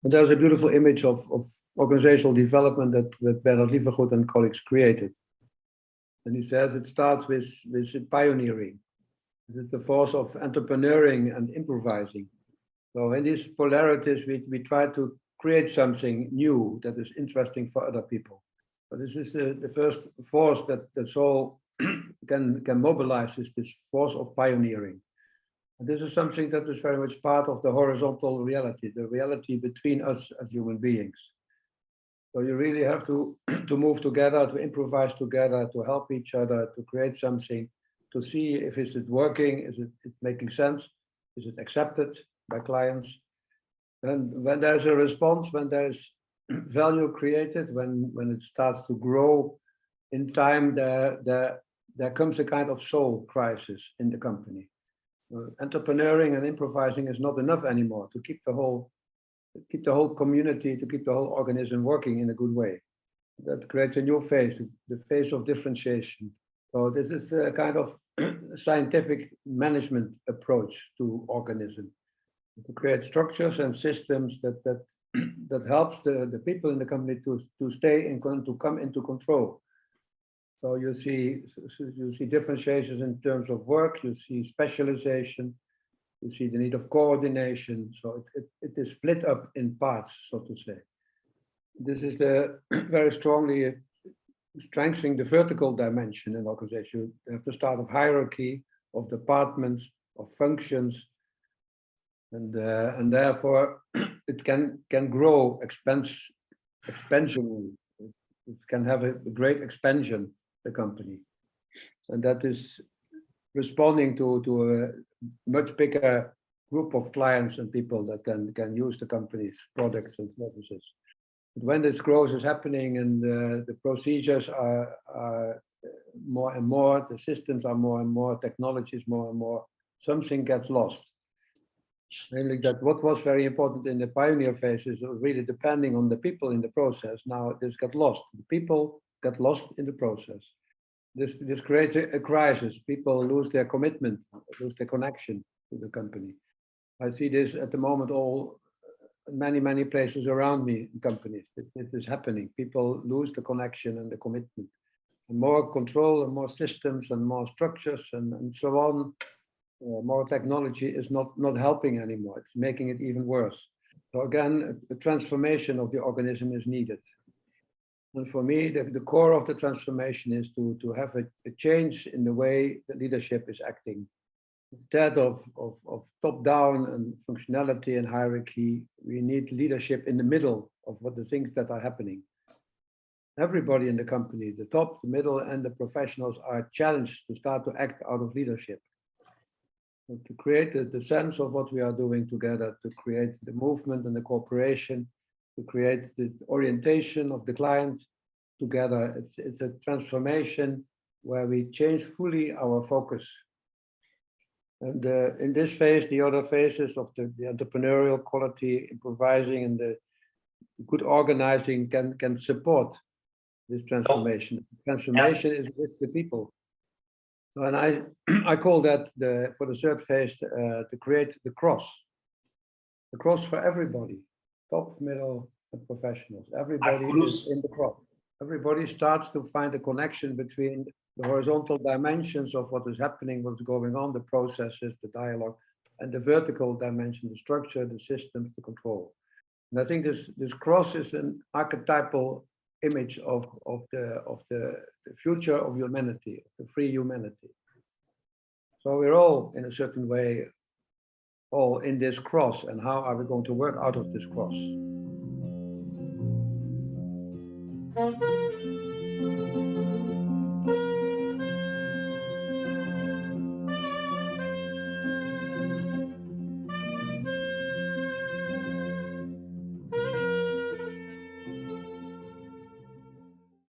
And there's a beautiful image of organizational development that Bernard Lievergoed and colleagues created. And he says it starts with pioneering. This is the force of entrepreneuring and improvising. So in these polarities, we try to create something new that is interesting for other people. But this is the first force that the soul can mobilize, is this force of pioneering. And this is something that is very much part of the horizontal reality, the reality between us as human beings. So you really have to move together, to improvise together, to help each other, to create something, to see if it's working, is it making sense, is it accepted by clients. And when there's a response, when there's value created, when it starts to grow in time, there comes a kind of soul crisis in the company. Entrepreneuring and improvising is not enough anymore to keep the whole community, to keep the whole organism working in a good way. That creates a new phase, the phase of differentiation. So this is a kind of scientific management approach to organism, to create structures and systems that helps the people in the company to stay and to come into control. So you see differentiations in terms of work, you see specialization, you see the need of coordination. So it is split up in parts, so to say. This is very strongly strengthening the vertical dimension in organization. You have to start of hierarchy, of departments, of functions, and therefore it can grow expansion. It can have a great expansion, the company, and that is responding to a much bigger group of clients and people that can use the company's products and services. But when this growth is happening and the procedures are more and more, the systems are more and more, technologies more and more, something gets lost. Namely that what was very important in the pioneer phases, really depending on the people in the process, now this got lost. The people got lost in the process. This creates a crisis. People lose their commitment, lose their connection to the company. I see this at the moment many places around me in companies. It is happening. People lose the connection and the commitment. And more control and more systems and more structures and so on, more technology is not helping anymore. It's making it even worse. So again, a transformation of the organism is needed. And for me, the core of the transformation is to have a change in the way that leadership is acting. Instead of top-down and functionality and hierarchy, we need leadership in the middle of what the things that are happening. Everybody in the company, the top, the middle, and the professionals are challenged to start to act out of leadership. So to create the sense of what we are doing together, to create the movement and the cooperation, to create the orientation of the client together. It's a transformation where we change fully our focus. And in this phase, the other phases of the entrepreneurial quality, improvising, and the good organizing can support this transformation. Transformation is with the people. So, and I call that for the third phase to create the cross for everybody, top, middle, and professionals. Everybody is in the cross. Everybody starts to find a connection between the horizontal dimensions of what is happening, what's going on, the processes, the dialogue, and the vertical dimension, the structure, the systems, the control. And I think this cross is an archetypal image of the future of humanity, of the free humanity. So we're all, in a certain way, all in this cross, and how are we going to work out of this cross?